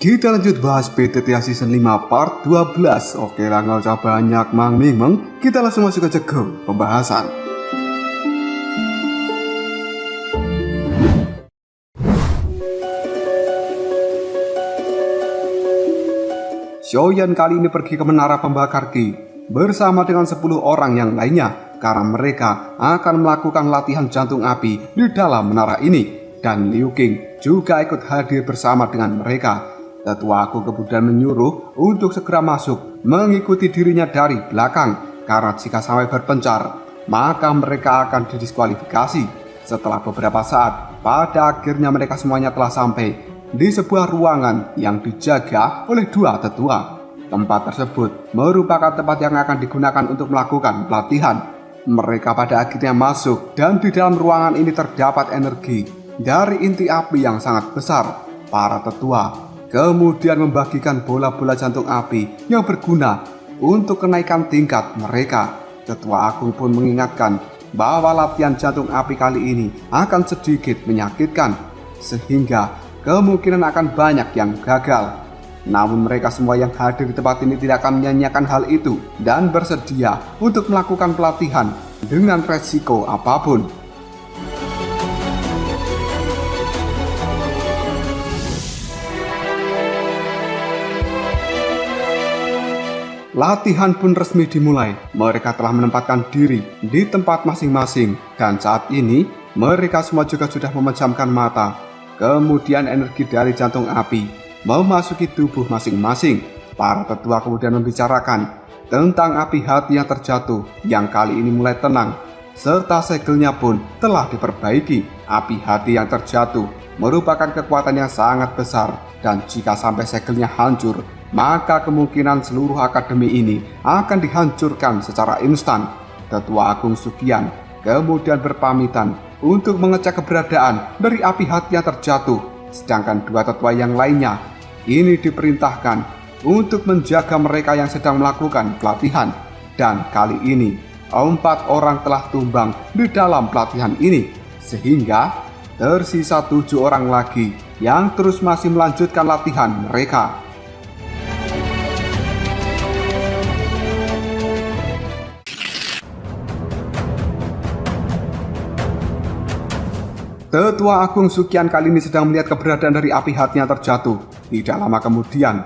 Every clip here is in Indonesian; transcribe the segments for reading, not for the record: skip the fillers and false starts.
Kita lanjut bahas PTTA Season 5 Part 12. Oke lah, nggak usah banyak mang-ming. Kita langsung masuk aja ke pembahasan. Xiaoyan kali ini pergi ke menara pembakar Qi bersama dengan 10 orang yang lainnya karena mereka akan melakukan latihan jantung api di dalam menara ini. Dan Liu Qing juga ikut hadir bersama dengan mereka. Tetua Agung kemudian menyuruh untuk segera masuk mengikuti dirinya dari belakang karena jika sampai berpencar maka mereka akan didiskualifikasi. Setelah beberapa saat, pada akhirnya mereka semuanya telah sampai di sebuah ruangan yang dijaga oleh 2 tetua. Tempat tersebut merupakan tempat yang akan digunakan untuk melakukan pelatihan. Mereka pada akhirnya masuk dan di dalam ruangan ini terdapat energi dari inti api yang sangat besar. Para tetua kemudian membagikan bola-bola jantung api yang berguna untuk kenaikan tingkat mereka. Tetua Agung pun mengingatkan bahwa latihan jantung api kali ini akan sedikit menyakitkan, sehingga kemungkinan akan banyak yang gagal. Namun mereka semua yang hadir di tempat ini tidak akan menyanyiakan hal itu dan bersedia untuk melakukan pelatihan dengan resiko apapun. Latihan pun resmi dimulai. Mereka telah menempatkan diri di tempat masing-masing dan saat ini mereka semua juga sudah memejamkan mata. Kemudian energi dari jantung api memasuki tubuh masing-masing. Para tetua kemudian membicarakan tentang api hati yang terjatuh yang kali ini mulai tenang, serta segelnya pun telah diperbaiki. Api hati yang terjatuh merupakan kekuatan yang sangat besar dan jika sampai segelnya hancur, maka kemungkinan seluruh akademi ini akan dihancurkan secara instan. Tetua Agung Suqian kemudian berpamitan untuk mengecek keberadaan dari api hati yang terjatuh. Sedangkan 2 tetua yang lainnya ini diperintahkan untuk menjaga mereka yang sedang melakukan pelatihan. Dan kali ini 4 orang telah tumbang di dalam pelatihan ini, sehingga tersisa 7 orang lagi yang terus masih melanjutkan latihan mereka. Tetua Agung Suqian kali ini sedang melihat keberadaan dari api hati yang terjatuh. Tidak lama kemudian,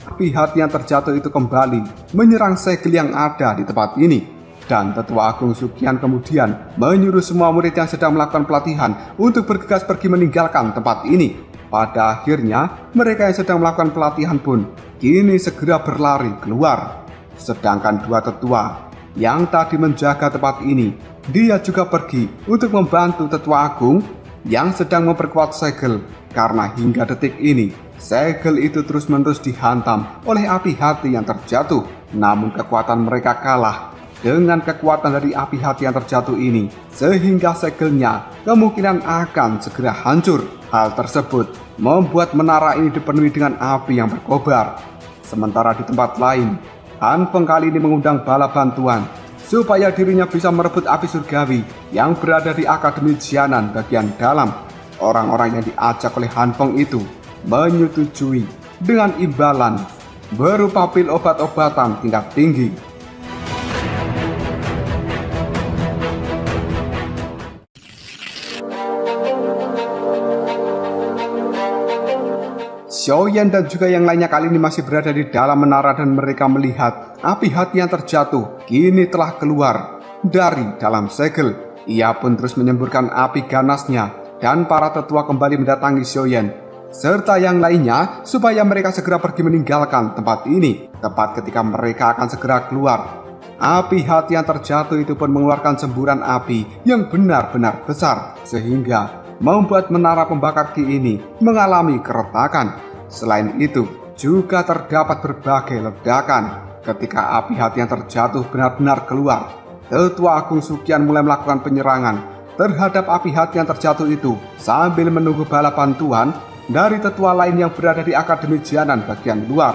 api hati yang terjatuh itu kembali menyerang segel yang ada di tempat ini. Dan Tetua Agung Suqian kemudian menyuruh semua murid yang sedang melakukan pelatihan untuk bergegas pergi meninggalkan tempat ini. Pada akhirnya, mereka yang sedang melakukan pelatihan pun kini segera berlari keluar. Sedangkan 2 tetua yang tadi menjaga tempat ini, dia juga pergi untuk membantu Tetua Agung yang sedang memperkuat segel, karena hingga detik ini segel itu terus-menerus dihantam oleh api hati yang terjatuh. Namun kekuatan mereka kalah dengan kekuatan dari api hati yang terjatuh ini, sehingga segelnya kemungkinan akan segera hancur. Hal tersebut membuat menara ini dipenuhi dengan api yang berkobar. Sementara di tempat lain, Han Feng kali ini mengundang bala bantuan supaya dirinya bisa merebut api surgawi yang berada di Akademi Jianan bagian dalam. Orang-orang yang diajak oleh Han Feng itu menyetujui dengan imbalan berupa pil obat-obatan tingkat tinggi. Xiaoyan dan juga yang lainnya kali ini masih berada di dalam menara dan mereka melihat api hati yang terjatuh kini telah keluar dari dalam segel. Ia pun terus menyemburkan api ganasnya dan para tetua kembali mendatangi Xiaoyan serta yang lainnya supaya mereka segera pergi meninggalkan tempat ini. Tepat ketika mereka akan segera keluar, api hati yang terjatuh itu pun mengeluarkan semburan api yang benar-benar besar sehingga membuat menara pembakar Qi ini mengalami keretakan. Selain itu, juga terdapat berbagai ledakan. Ketika api hati yang terjatuh benar-benar keluar, Tetua Agung Suqian mulai melakukan penyerangan terhadap api hati yang terjatuh itu sambil menunggu bala bantuan dari tetua lain yang berada di Akademi Jianan bagian luar.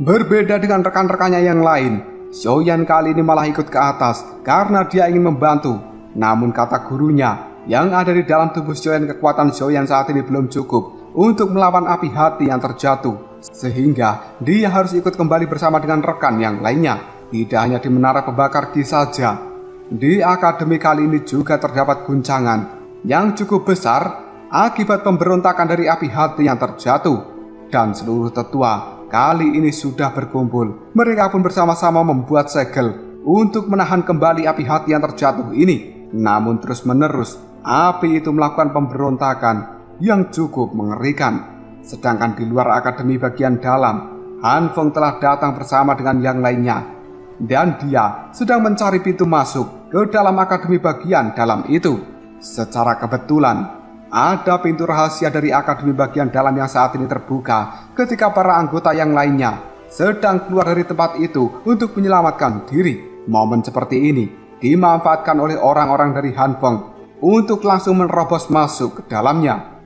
Berbeda dengan rekan-rekannya yang lain, Xiaoyan kali ini malah ikut ke atas karena dia ingin membantu. Namun kata gurunya, yang ada di dalam tubuh Xiaoyan, kekuatan Xiaoyan saat ini belum cukup untuk melawan api hati yang terjatuh. Sehingga dia harus ikut kembali bersama dengan rekan yang lainnya. Tidak hanya di menara pembakar Qi saja. Di akademi kali ini juga terdapat guncangan yang cukup besar akibat pemberontakan dari api hati yang terjatuh. Dan seluruh tetua kali ini sudah berkumpul. Mereka pun bersama-sama membuat segel untuk menahan kembali api hati yang terjatuh ini. Namun terus-menerus api itu melakukan pemberontakan yang cukup mengerikan. Sedangkan di luar akademi bagian dalam, Han Feng telah datang bersama dengan yang lainnya. Dan dia sedang mencari pintu masuk ke dalam akademi bagian dalam itu. Secara kebetulan, ada pintu rahasia dari akademi bagian dalam yang saat ini terbuka ketika para anggota yang lainnya sedang keluar dari tempat itu untuk menyelamatkan diri. Momen seperti ini dimanfaatkan oleh orang-orang dari Han Feng untuk langsung menerobos masuk ke dalamnya.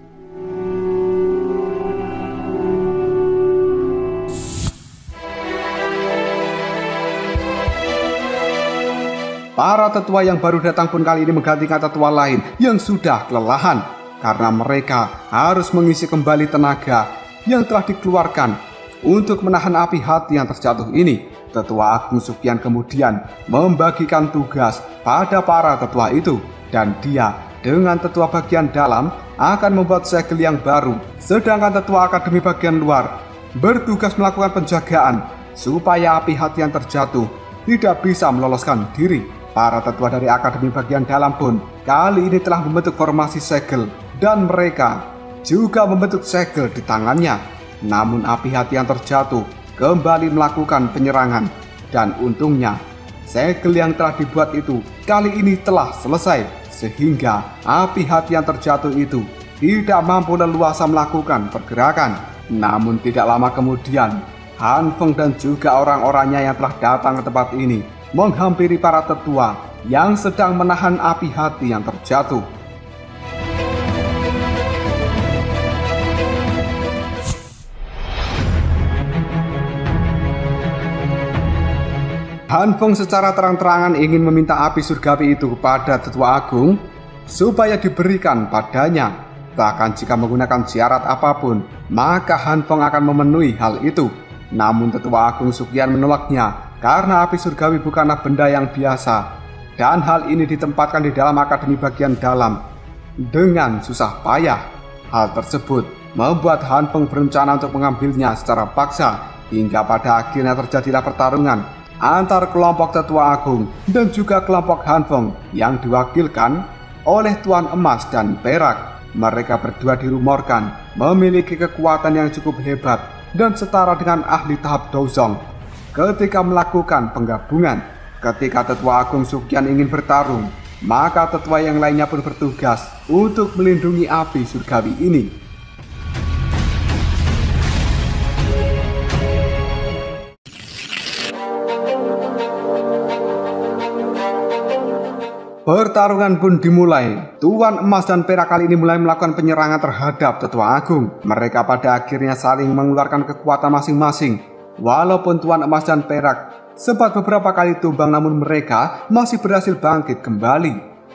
Para tetua yang baru datang pun kali ini menggantikan tetua lain yang sudah kelelahan karena mereka harus mengisi kembali tenaga yang telah dikeluarkan untuk menahan api hati yang terjatuh ini. Tetua Agung Sukian kemudian membagikan tugas pada para tetua itu, dan dia dengan tetua bagian dalam akan membuat segel yang baru, sedangkan tetua akademi bagian luar bertugas melakukan penjagaan supaya api hati yang terjatuh tidak bisa meloloskan diri. Para tetua dari akademi bagian dalam pun kali ini telah membentuk formasi segel, dan mereka juga membentuk segel di tangannya. Namun api hati yang terjatuh kembali melakukan penyerangan, dan untungnya segel yang telah dibuat itu kali ini telah selesai, sehingga api hati yang terjatuh itu tidak mampu leluasa melakukan pergerakan. Namun tidak lama kemudian, Han Feng dan juga orang-orangnya yang telah datang ke tempat ini menghampiri para tetua yang sedang menahan api hati yang terjatuh. Han Feng secara terang-terangan ingin meminta api surgawi itu kepada tetua agung supaya diberikan padanya. Bahkan jika menggunakan syarat apapun, maka Han Feng akan memenuhi hal itu. Namun tetua agung Sukian menolaknya karena api surgawi bukanlah benda yang biasa, dan hal ini ditempatkan di dalam akademi bagian dalam dengan susah payah. Hal tersebut membuat Han Feng berencana untuk mengambilnya secara paksa, hingga pada akhirnya terjadilah pertarungan antar kelompok tetua agung dan juga kelompok Han Feng yang diwakilkan oleh Tuan Emas dan Perak. Mereka berdua dirumorkan memiliki kekuatan yang cukup hebat dan setara dengan ahli tahap Dozong. Ketika melakukan penggabungan, ketika tetua agung Sukian ingin bertarung, maka tetua yang lainnya pun bertugas untuk melindungi api surgawi ini. Pertarungan pun dimulai. Tuan Emas dan Perak kali ini mulai melakukan penyerangan terhadap tetua agung. Mereka pada akhirnya saling mengeluarkan kekuatan masing-masing. Walaupun Tuan Emas dan Perak sempat beberapa kali tumbang, namun mereka masih berhasil bangkit kembali.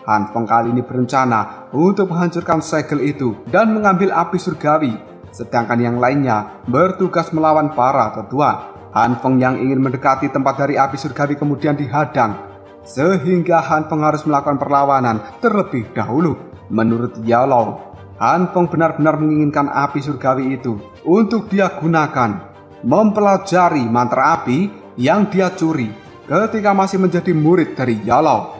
Han Feng kali ini berencana untuk menghancurkan segel itu dan mengambil api surgawi, sedangkan yang lainnya bertugas melawan para tetua. Han Feng yang ingin mendekati tempat dari api surgawi kemudian dihadang, sehingga Han Feng harus melakukan perlawanan terlebih dahulu. Menurut Yalou, Han Feng benar-benar menginginkan api surgawi itu untuk dia gunakan mempelajari mantra api yang dia curi ketika masih menjadi murid dari Yalou.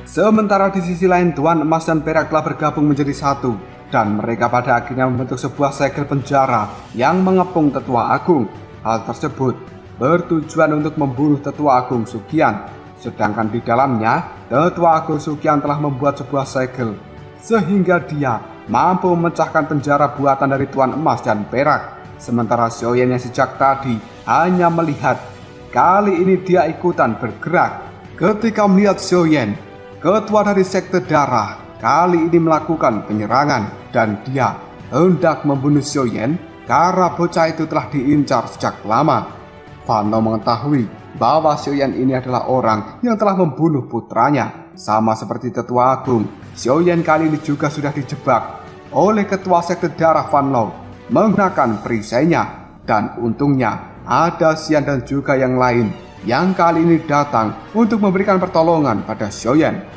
Sementara di sisi lain, Tuan Emas dan Perak telah bergabung menjadi satu, dan mereka pada akhirnya membentuk sebuah segel penjara yang mengepung tetua agung. Hal tersebut bertujuan untuk membunuh tetua agung Sukian. Sedangkan di dalamnya, tetua agung Sukian telah membuat sebuah segel sehingga dia mampu memecahkan penjara buatan dari Tuan Emas dan Perak. Sementara Xiaoyan yang sejak tadi hanya melihat, kali ini dia ikutan bergerak. Ketika melihat Xiaoyan, ketua dari sekte darah, kali ini melakukan penyerangan dan dia hendak membunuh Xiaoyan karena bocah itu telah diincar sejak lama. Fan Lao mengetahui bahwa Xiaoyan ini adalah orang yang telah membunuh putranya. Sama seperti tetua agung, Xiaoyan kali ini juga sudah dijebak oleh ketua sekte darah Fan Lao menggunakan perisainya. Dan untungnya ada Xian dan juga yang lain yang kali ini datang untuk memberikan pertolongan pada Xiaoyan.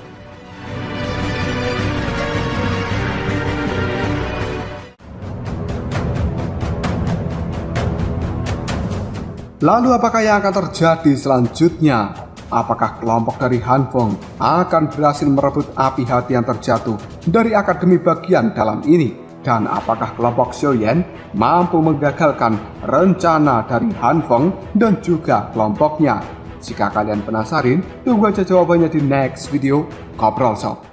Lalu apakah yang akan terjadi selanjutnya? Apakah kelompok dari Han Feng akan berhasil merebut api hati yang terjatuh dari akademi bagian dalam ini? Dan apakah kelompok Xiaoyan mampu menggagalkan rencana dari Han Feng dan juga kelompoknya? Jika kalian penasaran, tunggu aja jawabannya di next video Ngobrol Shop.